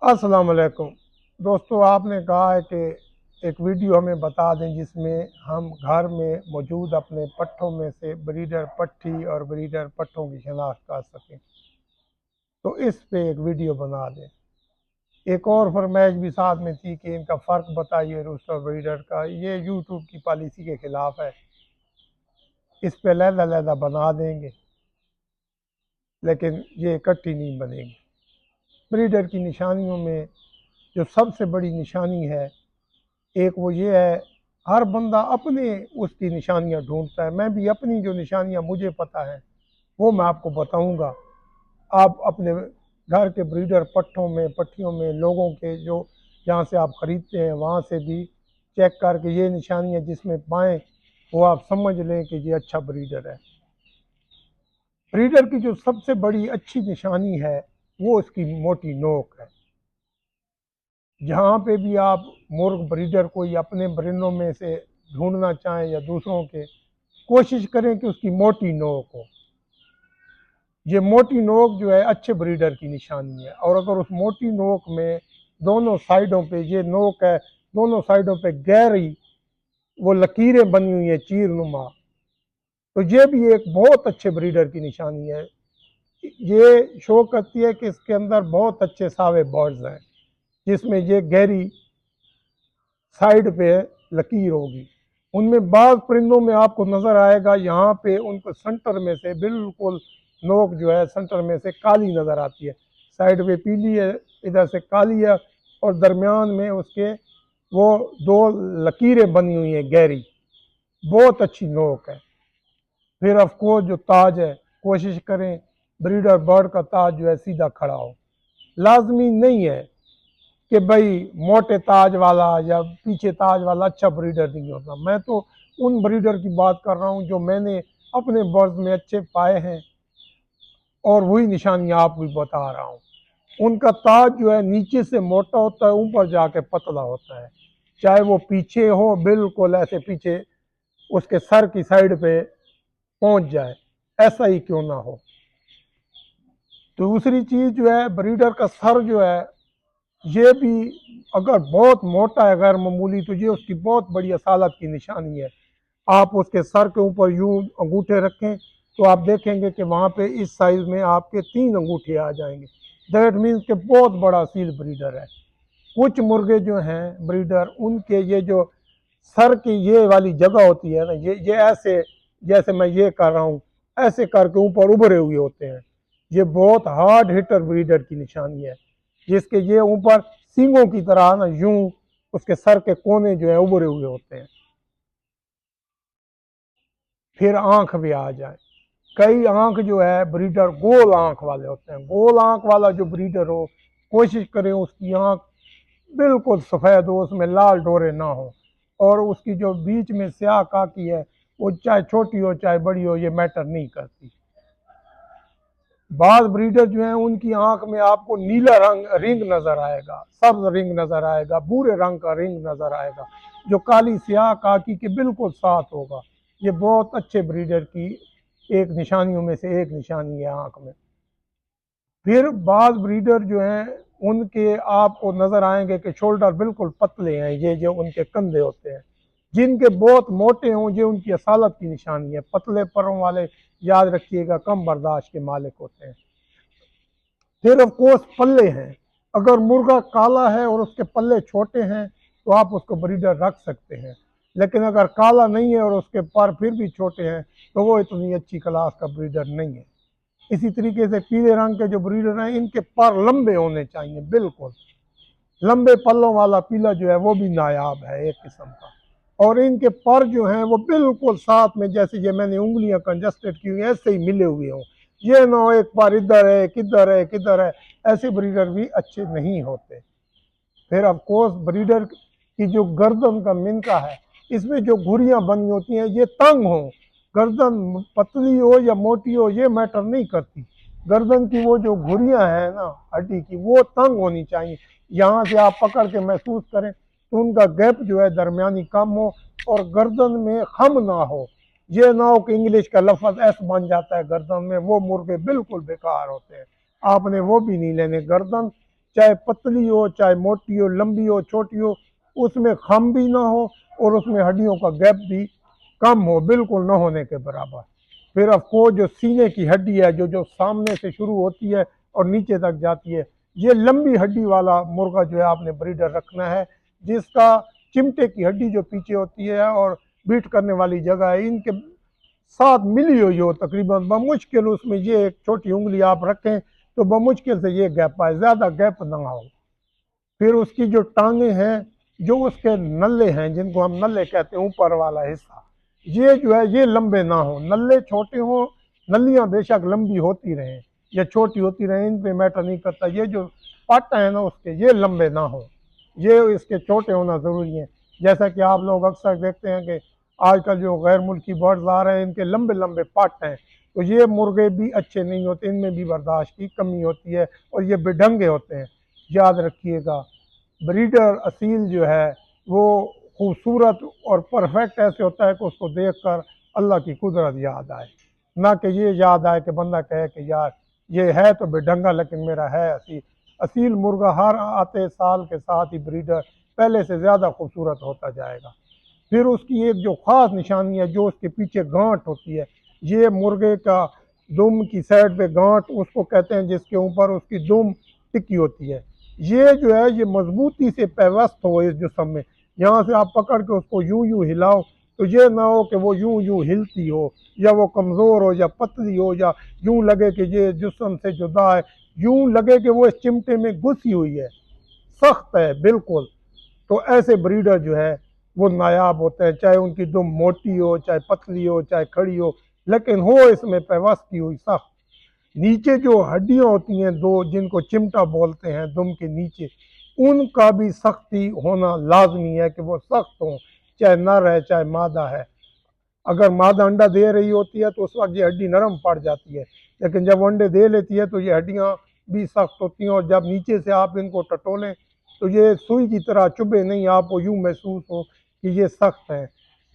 अस्सलाम वालेकुम दोस्तों, आपने कहा है कि एक वीडियो हमें बता दें जिसमें हम घर में मौजूद अपने पट्ठों में से ब्रीडर पट्ठी और ब्रीडर पट्ठों की शिनाख्त कर सकें। तो इस पे एक वीडियो बना दें। एक और फरमाइश भी साथ में थी कि इनका फ़र्क बताइए रूस्टर ब्रीडर का। ये यूट्यूब की पॉलिसी के ख़िलाफ़ है। इस पे अलग-अलग बना देंगे, लेकिन ये इकट्ठी नहीं बनेगी। ब्रीडर की निशानियों में जो सबसे बड़ी निशानी है, एक वो ये है, हर बंदा अपने उसकी निशानियां ढूंढता है। मैं भी अपनी जो निशानियां मुझे पता है वो मैं आपको बताऊंगा। आप अपने घर के ब्रीडर पट्ठों में पट्टियों में लोगों के जो जहाँ से आप ख़रीदते हैं वहाँ से भी चेक करके ये निशानियां जिसमें पाएँ वो आप समझ लें कि ये अच्छा ब्रीडर है। ब्रीडर की जो सबसे बड़ी अच्छी निशानी है वो उसकी मोटी नोक है। जहाँ पे भी आप मुर्ग ब्रीडर कोई अपने परिंदों में से ढूंढना चाहें या दूसरों के, कोशिश करें कि उसकी मोटी नोक हो। ये मोटी नोक जो है अच्छे ब्रीडर की निशानी है। और अगर उस मोटी नोक में दोनों साइडों पे ये नोक है, दोनों साइडों पे गहरी वो लकीरें बनी हुई है चीर नुमा, तो ये भी एक बहुत अच्छे ब्रीडर की निशानी है। ये शो करती है कि इसके अंदर बहुत अच्छे सावे बर्ड्स हैं जिसमें ये गहरी साइड पे लकीर होगी। उनमें बाज़ परिंदों में आपको नज़र आएगा यहाँ पे उनको सेंटर में से बिल्कुल नोक जो है सेंटर में से काली नज़र आती है, साइड पे पीली है, इधर से काली है, और दरमियान में उसके वो दो लकीरें बनी हुई हैं गहरी। बहुत अच्छी नोक है। फिर ऑफकोर्स जो ताज है, कोशिश करें ब्रीडर बर्ड का ताज जो है सीधा खड़ा हो। लाजमी नहीं है कि भाई मोटे ताज वाला या पीछे ताज वाला अच्छा ब्रीडर नहीं होता। मैं तो उन ब्रीडर की बात कर रहा हूँ जो मैंने अपने बर्ड्स में अच्छे पाए हैं, और वही निशानियाँ आपको भी बता रहा हूँ। उनका ताज जो है नीचे से मोटा होता है, ऊपर जाके पतला होता है। चाहे वो पीछे हो, बिल्कुल ऐसे पीछे उसके सर की साइड पे पहुंच जाए, ऐसा ही क्यों ना हो। दूसरी चीज़ जो है, ब्रीडर का सर जो है ये भी अगर बहुत मोटा है गैर मामूली, तो ये उसकी बहुत बड़ी असालत की निशानी है। आप उसके सर के ऊपर यूं अंगूठे रखें तो आप देखेंगे कि वहाँ पे इस साइज में आपके 3 अंगूठे आ जाएंगे। दैट मीन्स कि बहुत बड़ा असील ब्रीडर है। कुछ मुर्गे जो हैं ब्रीडर, उनके ये जो सर की ये वाली जगह होती है ना, ये ऐसे जैसे मैं ये कर रहा हूँ, ऐसे करके ऊपर उभरे हुए होते हैं। ये बहुत हार्ड हिटर ब्रीडर की निशानी है, जिसके ये ऊपर सींगों की तरह ना यूं उसके सर के कोने जो है उभरे हुए होते हैं। फिर आंख भी आ जाए। कई आंख जो है ब्रीडर गोल आंख वाले होते हैं। गोल आंख वाला जो ब्रीडर हो, कोशिश करें उसकी आंख बिल्कुल सफ़ेद हो, उसमें लाल डोरे ना हो, और उसकी जो बीच में स्याह काकी है वो चाहे छोटी हो चाहे बड़ी हो, ये मैटर नहीं करती। बाज ब्रीडर जो हैं उनकी आंख में आपको नीला रंग रिंग नजर आएगा, सब्ज रिंग नजर आएगा, भूरे रंग का रिंग नजर आएगा, जो काली स्याह काकी के बिल्कुल साथ होगा। ये बहुत अच्छे ब्रीडर की एक निशानियों में से एक निशानी है आंख में। फिर बाज ब्रीडर जो हैं उनके आपको नजर आएंगे कि शोल्डर बिल्कुल पतले हैं, ये जो उनके कंधे होते हैं। जिनके बहुत मोटे हों ये उनकी असालत की निशानी है। पतले परों वाले याद रखिएगा कम बर्दाश्त के मालिक होते हैं। फिर ऑफ कोर्स पल्ले हैं। अगर मुर्गा काला है और उसके पल्ले छोटे हैं तो आप उसको ब्रीडर रख सकते हैं, लेकिन अगर काला नहीं है और उसके पर फिर भी छोटे हैं तो वो इतनी अच्छी क्लास का ब्रीडर नहीं है। इसी तरीके से पीले रंग के जो ब्रीडर हैं इनके पर लंबे होने चाहिए, बिल्कुल लंबे पल्लों वाला पीला जो है वो भी नायाब है एक किस्म का। और इनके पर जो हैं वो बिल्कुल साथ में, जैसे ये मैंने उंगलियां कंजस्टेड की हुई ऐसे ही मिले हुए हों। ये ना हो एक बार इधर है किधर है किधर है, ऐसे ब्रीडर भी अच्छे नहीं होते। फिर ऑफ कोर्स ब्रीडर की जो गर्दन का मिनका है, इसमें जो घुरियां बनी होती हैं ये तंग हो। गर्दन पतली हो या मोटी हो ये मैटर नहीं करती। गर्दन की वो जो घुरियां हैं ना हड्डी की, वो तंग होनी चाहिए। यहाँ से आप पकड़ के महसूस करें तो उनका गैप जो है दरमियानी कम हो, और गर्दन में खम ना हो। ये ना हो कि इंग्लिश का लफ्ज एस बन जाता है गर्दन में, वो मुर्गे बिल्कुल बेकार होते हैं। आपने वो भी नहीं लेने। गर्दन चाहे पतली हो, चाहे मोटी हो, लंबी हो, छोटी हो, उसमें खम भी ना हो और उसमें हड्डियों का गैप भी कम हो, बिल्कुल न होने के बराबर। फिर अफकोर्स जो सीने की हड्डी है, जो जो सामने से शुरू होती है और नीचे तक जाती है, ये लंबी हड्डी वाला मुर्गा जो है आपने ब्रीडर रखना है, जिसका चिमटे की हड्डी जो पीछे होती है और बीट करने वाली जगह है, इनके साथ मिली हुई हो तकरीबन, बमुश्किल उसमें ये एक छोटी उंगली आप रखें तो बमुश्किल से ये गैप आए, ज़्यादा गैप ना हो। फिर उसकी जो टांगे हैं, जो उसके नल्ले हैं, जिनको हम नल्ले कहते हैं, ऊपर वाला हिस्सा, ये जो है ये लंबे ना हो, नल्ले छोटे हों, नलियां बेशक लंबी होती रहें या छोटी होती रहें, इन पे मैटर नहीं करता, ये जो पाटा है ना उसके, ये लंबे ना हो, ये इसके छोटे होना ज़रूरी है। जैसा कि आप लोग अक्सर देखते हैं कि आजकल जो गैर मुल्की बर्ड्स आ रहे हैं, इनके लंबे लंबे पाट हैं, तो ये मुर्गे भी अच्छे नहीं होते, इनमें भी बर्दाश्त की कमी होती है और ये बेढंगे होते हैं। याद रखिएगा, ब्रीडर असील जो है वो खूबसूरत और परफेक्ट ऐसे होता है कि उसको देख कर अल्लाह की कुदरत याद आए, ना कि ये याद आए कि बंदा कहे कि यार ये है तो बेढंगा लेकिन मेरा है असील। असील मुर्गा हर आते साल के साथ ही ब्रीडर पहले से ज़्यादा खूबसूरत होता जाएगा। फिर उसकी एक जो ख़ास निशानी है, जो उसके पीछे गांठ होती है, ये मुर्गे का दुम की साइड पे गांठ उसको कहते हैं, जिसके ऊपर उसकी दुम टिकी होती है, ये जो है ये मजबूती से पेवस्त हो इस जिस्म में, यहाँ से आप पकड़ के उसको यूं यूं हिलाओ तो ये ना हो कि वो यूं यूं हिलती हो या वो कमज़ोर हो या पतली हो या यूं लगे कि ये जिस्म से जुदा है, यूं लगे कि वो इस चिमटे में घुसी हुई है, सख्त है बिल्कुल। तो ऐसे ब्रीडर जो है वो नायाब होते हैं, चाहे उनकी दुम मोटी हो, चाहे पतली हो, चाहे खड़ी हो, लेकिन हो इसमें पेवस्ती हुई सख्त। नीचे जो हड्डियां होती हैं दो, जिनको चिमटा बोलते हैं दुम के नीचे, उनका भी सख्ती होना लाजमी है कि वो सख्त हों, चाहे नर है चाहे मादा है। अगर मादा अंडा दे रही होती है तो उस वक्त ये हड्डी नरम पड़ जाती है, लेकिन जब अंडे दे लेती है तो ये हड्डियाँ भी सख्त होती हैं, और जब नीचे से आप इनको टटोलें तो ये सुई की तरह चुभे नहीं, आपको यूँ महसूस हो कि ये सख्त है।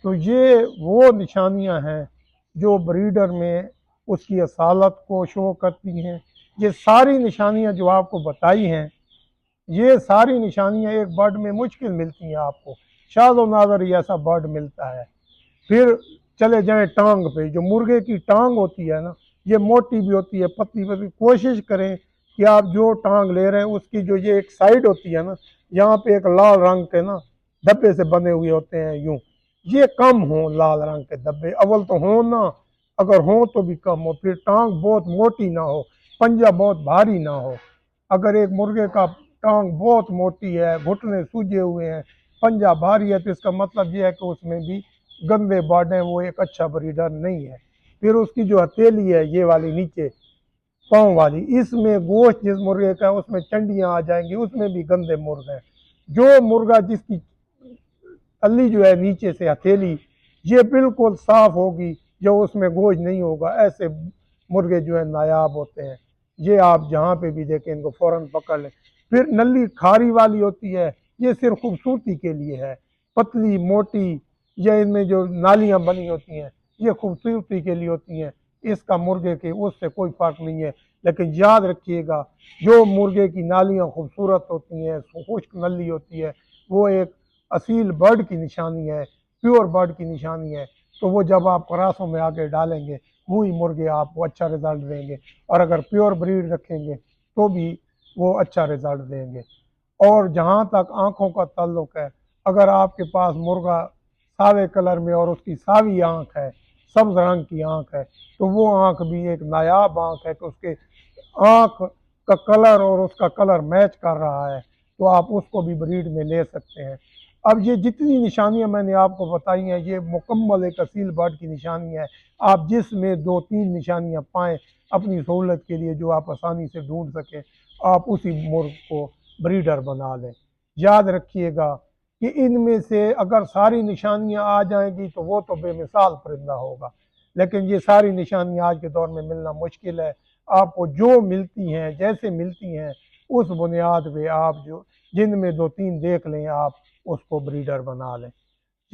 तो ये वो निशानियाँ हैं जो ब्रीडर में उसकी असालत को शो करती हैं। ये सारी निशानियाँ जो आपको बताई हैं, ये सारी निशानियाँ एक बर्ड में मुश्किल मिलती हैं आपको, शाज़ व नादर ही ऐसा बर्ड मिलता है। फिर चले जाएं टांग पे, जो मुर्गे की टांग होती है ना, ये मोटी भी होती है, पतली पतली, कोशिश करें कि आप जो टांग ले रहे हैं उसकी जो ये एक साइड होती है ना, यहाँ पे एक लाल रंग के ना धब्बे से बने हुए होते हैं यूं, ये कम हो लाल रंग के धब्बे, अव्वल तो हो ना, अगर हो तो भी कम हो। फिर टांग बहुत मोटी ना हो, पंजा बहुत भारी ना हो। अगर एक मुर्गे का टांग बहुत मोटी है, घुटने सूजे हुए हैं, पंजा भारी है, तो इसका मतलब ये है कि उसमें भी गंदे बर्ड हैं, वो एक अच्छा ब्रीडर नहीं है। फिर उसकी जो हथेली है, ये वाली नीचे पाँव वाली, इसमें गोश्त जिस मुर्गे का है उसमें चंडियाँ आ जाएंगी, उसमें भी गंदे मुर्गे हैं। जो मुर्गा जिसकी तल्ली जो है नीचे से हथेली ये बिल्कुल साफ होगी, जो उसमें गोश्त नहीं होगा, ऐसे मुर्गे जो है नायाब होते हैं। ये आप जहाँ पे भी देखें इनको फ़ौरन पकड़ लें। फिर नली खारी वाली होती है, ये सिर्फ खूबसूरती के लिए है, पतली मोटी या इनमें जो नालियाँ बनी होती हैं ये खूबसूरती के लिए होती हैं, इसका मुर्गे के उससे कोई फ़र्क नहीं है। लेकिन याद रखिएगा, जो मुर्गे की नालियाँ खूबसूरत होती हैं, खुश्क नली होती है, वो एक असील बर्ड की निशानी है, प्योर बर्ड की निशानी है। तो वो जब आप क्रासों में आके डालेंगे, वही मुर्गे आपको अच्छा रिजल्ट देंगे, और अगर प्योर ब्रीड रखेंगे तो भी वो अच्छा रिजल्ट देंगे। और जहाँ तक आँखों का ताल्लुक है, अगर आपके पास मुर्गा सावे कलर में और उसकी सावी आँख है, सब्ज रंग की आँख है, तो वो आँख भी एक नायाब आँख है कि उसके आँख का कलर और उसका कलर मैच कर रहा है, तो आप उसको भी ब्रीड में ले सकते हैं। अब ये जितनी निशानियां मैंने आपको बताई हैं, ये मुकम्मल एक असील बर्ड की निशानी है। आप जिसमें दो तीन निशानियां पाएँ अपनी सहूलत के लिए, जो आप आसानी से ढूंढ सकें, आप उसी मुर्ग को ब्रीडर बना लें। याद रखिएगा कि इनमें से अगर सारी निशानियां आ जाएंगी तो वो तो बेमिसाल परिंदा होगा, लेकिन ये सारी निशानियां आज के दौर में मिलना मुश्किल है। आपको जो मिलती हैं, जैसे मिलती हैं, उस बुनियाद पे आप जो जिनमें दो तीन देख लें, आप उसको ब्रीडर बना लें।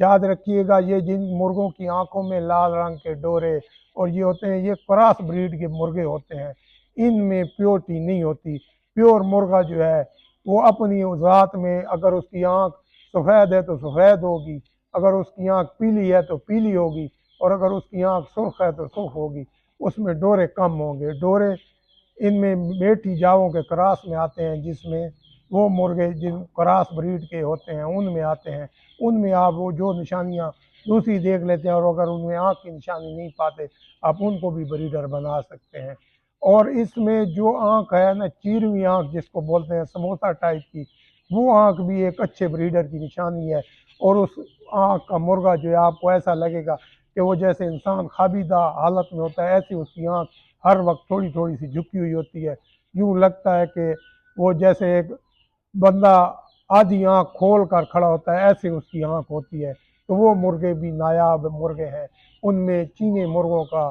याद रखिएगा, ये जिन मुर्गों की आंखों में लाल रंग के डोरे और ये होते हैं, ये क्रॉस ब्रीड के मुर्गे होते हैं, इनमें प्योरिटी नहीं होती। प्योर मुर्गा जो है वो अपनी ज़ात में, अगर उसकी आँख सफ़ेद है तो सफ़ेद होगी, अगर उसकी आँख पीली है तो पीली होगी, और अगर उसकी आँख सुर्ख है तो सुर्ख होगी। उसमें डोरे कम होंगे। डोरे इनमें मेठी जावों के क्रॉस में आते हैं, जिसमें वो मुर्गे जिन क्रॉस ब्रीड के होते हैं उनमें आते हैं। उनमें आप वो जो निशानियाँ दूसरी देख लेते हैं, और अगर उनमें आँख की निशानी नहीं पाते, आप उनको भी ब्रीडर बना सकते हैं। और इसमें जो आँख है ना, चीरवीं आँख जिसको बोलते हैं, समोसा टाइप की, वो आँख भी एक अच्छे ब्रीडर की निशानी है। और उस आँख का मुर्गा जो है आपको ऐसा लगेगा कि वो जैसे इंसान खाबीदा हालत में होता है, ऐसी उसकी आँख हर वक्त थोड़ी थोड़ी सी झुकी हुई होती है। यूँ लगता है कि वो जैसे एक बंदा आधी आँख खोल कर खड़ा होता है, ऐसे उसकी आँख होती है। तो वो मुर्गे भी नायाब मुर्गे हैं। उनमें चीनी मुर्गों का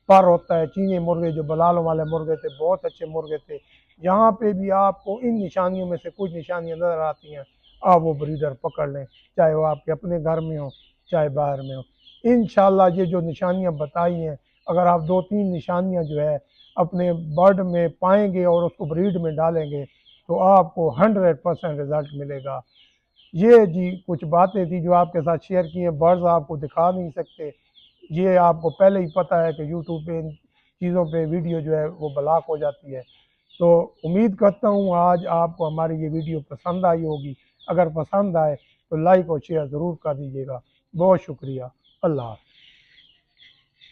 पर होता है। चीनी मुर्गे जो बलालों वाले मुर्गे थे, बहुत अच्छे मुर्गे थे। यहाँ पे भी आपको इन निशानियों में से कुछ निशानियाँ नज़र आती हैं, आप वो ब्रीडर पकड़ लें, चाहे वो आपके अपने घर में हो चाहे बाहर में हो। इंशाल्लाह ये जो निशानियाँ बताई हैं, अगर आप 2-3 निशानियाँ जो है अपने बर्ड में पाएंगे और उसको ब्रीड में डालेंगे, तो आपको 100% रिजल्ट मिलेगा। ये जी कुछ बातें थी जो आपके साथ शेयर की हैं। बर्ड्स आपको दिखा नहीं सकते, ये आपको पहले ही पता है कि यूट्यूब पे इन चीज़ों पे वीडियो जो है वो ब्लॉक हो जाती है। तो उम्मीद करता हूँ आज आपको हमारी ये वीडियो पसंद आई होगी। अगर पसंद आए तो लाइक और शेयर ज़रूर कर दीजिएगा। बहुत शुक्रिया। अल्लाह हाफ़िज़।